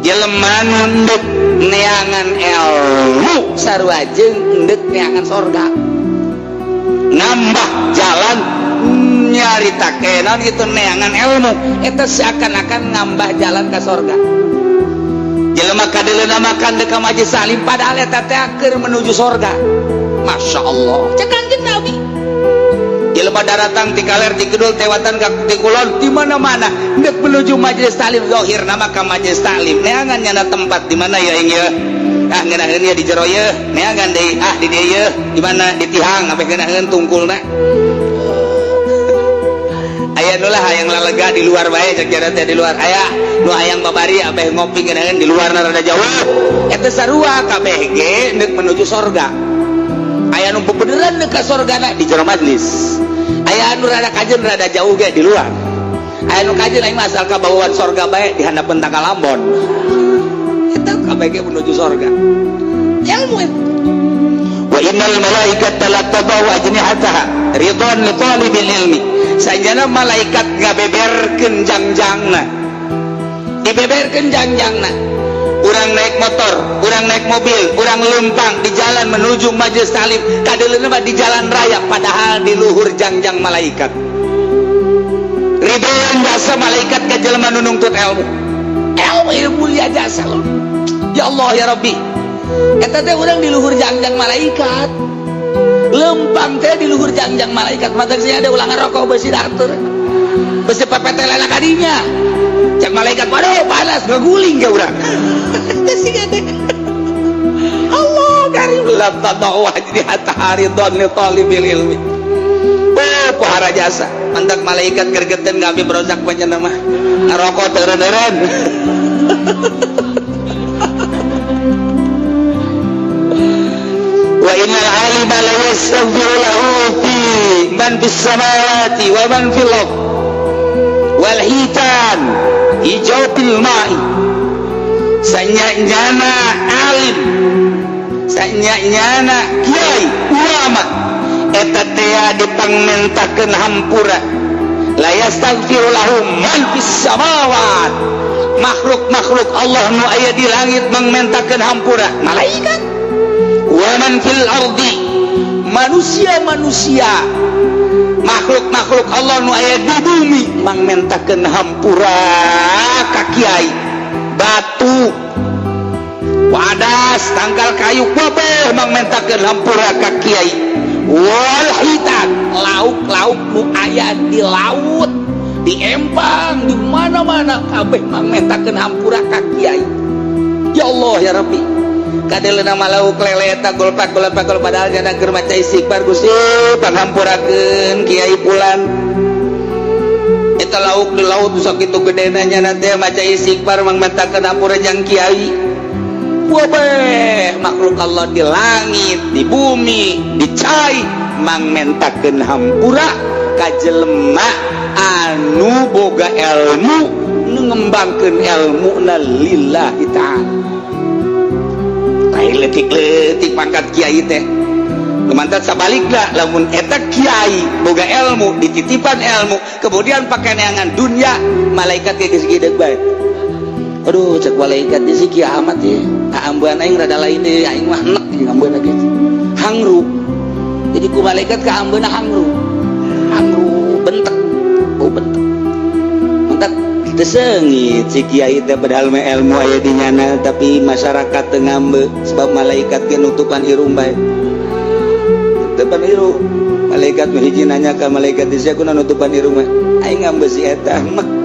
jelema nunduk neangan ilmu sarua jeung endek neangan sorga nambah jalan nyarita kenaon itu neangan ilmu eta seakan-akan ngambah jalan ke sorga jelema kadeuleuna makan deuk ka majelis salim padahal eta teh keur menuju sorga. Masya Allah cek Kanjeng Nabi jelema daratang ti kaler ti kidul tewatan ka ti kulon di mana-mana hendak menuju majelis taklim zahir nama ka majelis taklim neangan nyana tempat di mana ya ieu ngeunaheun ya di jero ye neangan deui di dieu ye di mana di tihang ape ngeunaheun tungkulna aya nu lah hayang lalega di luar bae cek jara teh di luar aya nu hayang babari ape ngopi ngeunaheun di luar rada jauh eta sarua kabeh ge hendak menuju sorga. Aya nu beneran deuk ka sorgana di jero majelis aya anu rada kajeun rada jauh ge di luar aya nu kajeun aing asal ka bawaan sorga bae di handapeun Takalambon eta kabeh ge menuju sorga ilmu wa innal malaikata la tabawa ajnihataha ridwan li talibil ilmi sanjana malaikat ngabeberkeun jangjangna dibeberkeun jangjangna urang naik motor, urang naik mobil, urang lempang di jalan menuju majelis taklim kadeuleuna mah di jalan raya padahal di luhur jangjang malaikat ridwan jasa malaikat ka jelema nu nuntut ilmu mulia jasa loh ya Allah ya Rabbi eta teh urang di luhur jangjang malaikat lempang teh di luhur jangjang malaikat mata geus ada ulangan rokok beusi datur beusi pepetelana kadinya cek malaikat waduh panas ngeguling ke urang Allah karim lam tadawa jadi hatta haridon li talibil ilmi pohara jasa mantak malaikat gergeten ngabdi berosak panjenengan mah ngarokok teureun-eureun wa innal alima la yastaghfiru lahu fi man fis samawati wa man fil ardh wal hitan hijautil ma'i sanyanyana alim sanyanyana kiai ulama eta teh dipangmentakeun hampura la yastaghfiru lahum man fis samawat makhluk-makhluk Allah nu aya di langit mangmentakeun hampura malaikat wa man fil ardi manusia-manusia makhluk-makhluk Allah nu aya di bumi mangmentakeun hampura ka kiai batu wadas tangkal kayu kabeh mangmentakeun hampura ka kiai wal hitan lauk-lauk nu aya di laut di empang di mana-mana kabeh mangmentakeun hampura ka kiai ya Allah ya Rabbi kadeuleuna mah lauk lele eta golpak padahal jana keur maca istighfar Gusti panghampurakeun kiai pulan eta lauk di laut sok kitu gedena nyana teh maca istighfar mangmentakeun hampura jang kiai wabeh makhluk Allah di langit di bumi di cai mangmentakeun hampura ka jelema anu boga ilmu nu ngembangkeun ilmuna lillahi ta'ala letik-letik pangkat kiai teh lumantat sabalikna lamun eta kiai boga ilmu dititipan ilmu kemudian pakai neangan dunia malaikat geus gideg bae aduh cek malaikat di si kiamat ya ambeun aing rada lain deui aing mah enek jeung ambeun ge hangru jadi ku malaikat ka ambeuna hangru bentek bentek mentak teu seungit si kiai teh padahal mah ilmu aya di nyana tapi masyarakat teu ngambe sebab malaikat ge nutupan irung bae nutupan irung malaikat mah hiji nanya ka malaikat di sia kunaon nutupan irung mah aing ngambe si eta mah